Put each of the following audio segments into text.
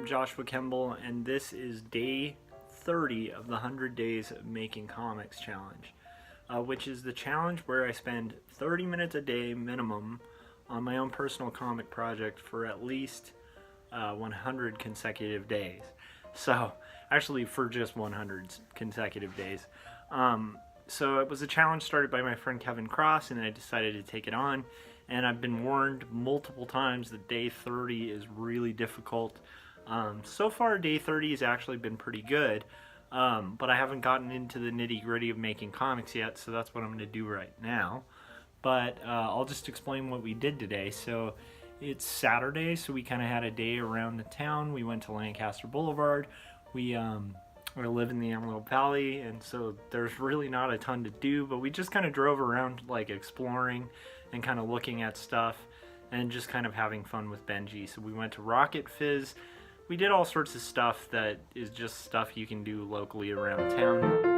I'm Joshua Kemble, and this is day 30 of the 100 Days of Making Comics Challenge, which is the challenge where I spend 30 minutes a day minimum on my own personal comic project for at least 100 consecutive days. So, actually for just 100 consecutive days. So it was a challenge started by my friend Kevin Cross, and I decided to take it on. And I've been warned multiple times that day 30 is really difficult. So far, day 30 has actually been pretty good, but I haven't gotten into the nitty-gritty of making comics yet, so that's what I'm going to do right now. But I'll just explain what we did today. So it's Saturday, so we kind of had a day around the town. We went to Lancaster Boulevard. We live in the Antelope Valley, and so there's really not a ton to do, but we just kind of drove around like exploring and kind of looking at stuff and just kind of having fun with Benji. So we went to Rocket Fizz. We did all sorts of stuff that is just stuff you can do locally around town.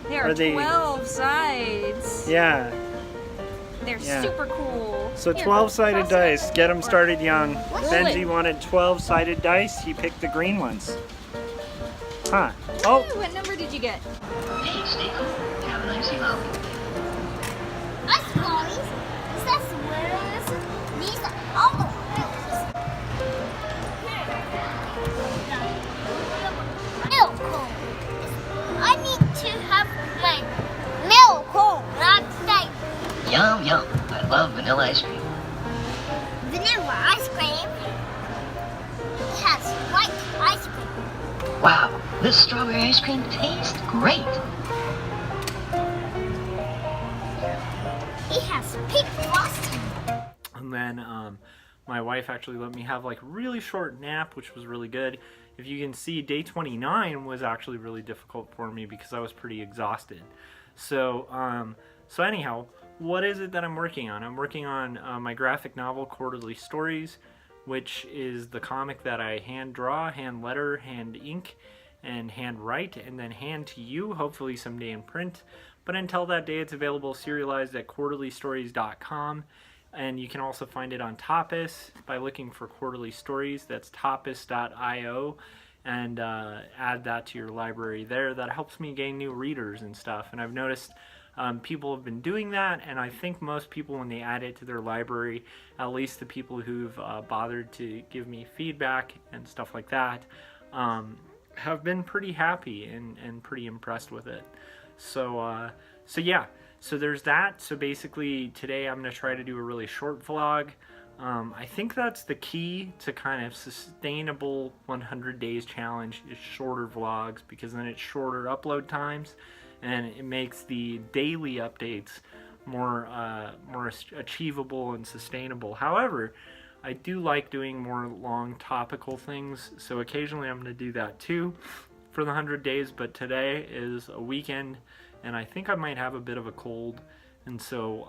There are 12 sides. Yeah. They're super cool. So 12-sided dice. Get them started young. Benji wanted 12-sided dice. He picked the green ones. Huh. Oh. What number did you get? Hey, stay cool. Have a nice evening. Ice Molly's. That's where these are all the wheels. Milk cone. I need to have my milk cone, not like Yum, yum. I love vanilla ice cream. vanilla ice cream. It has white ice cream. Wow, this strawberry ice cream tastes great. It has pink frosting. And then my wife actually let me have like a really short nap, which was really good. If you can see, day 29 was actually really difficult for me because I was pretty exhausted. So anyhow, what is it that I'm working on? I'm working on my graphic novel, Quarterly Stories, which is the comic that I hand draw, hand letter, hand ink, and hand write, and then hand to you, hopefully someday in print. But until that day, it's available serialized at quarterlystories.com. And you can also find it on Tapas by looking for Quarterly Stories. That's tapas.io, and add that to your library there. That helps me gain new readers and stuff. And I've noticed people have been doing that, and I think most people, when they add it to their library, at least the people who've bothered to give me feedback and stuff like that, have been pretty happy and pretty impressed with it. So yeah. So there's that. So basically today I'm going to try to do a really short vlog. I think that's the key to kind of sustainable 100 days challenge, is shorter vlogs, because then it's shorter upload times and it makes the daily updates more achievable and sustainable. However, I do like doing more long topical things, so occasionally I'm going to do that too for the 100 days, but today is a weekend and I think I might have a bit of a cold, and so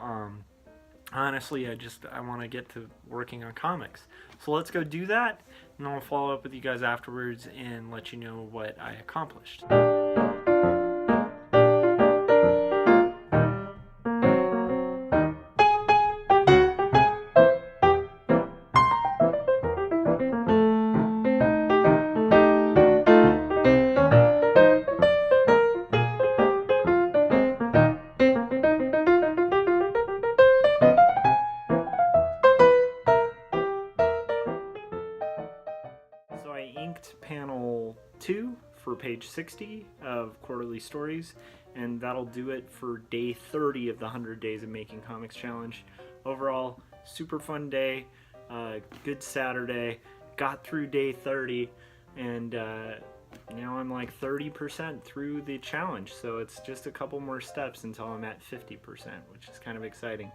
honestly I want to get to working on comics. So let's go do that, and I'll follow up with you guys afterwards and let you know what I accomplished. So I inked panel 2 for page 60 of Quarterly Stories, and that'll do it for day 30 of the 100 Days of Making Comics Challenge. Overall, super fun day, good Saturday, got through day 30, and now I'm like 30% through the challenge, so it's just a couple more steps until I'm at 50%, which is kind of exciting.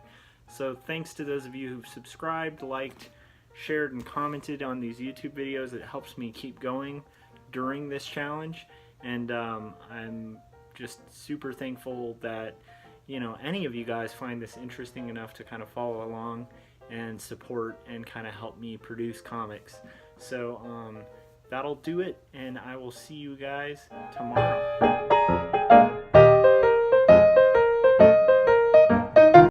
So thanks to those of you who've subscribed, liked, shared and commented on these YouTube videos. It helps me keep going during this challenge, and I'm just super thankful that, you know, any of you guys find this interesting enough to kind of follow along and support and kind of help me produce comics. So that'll do it, and I will see you guys tomorrow.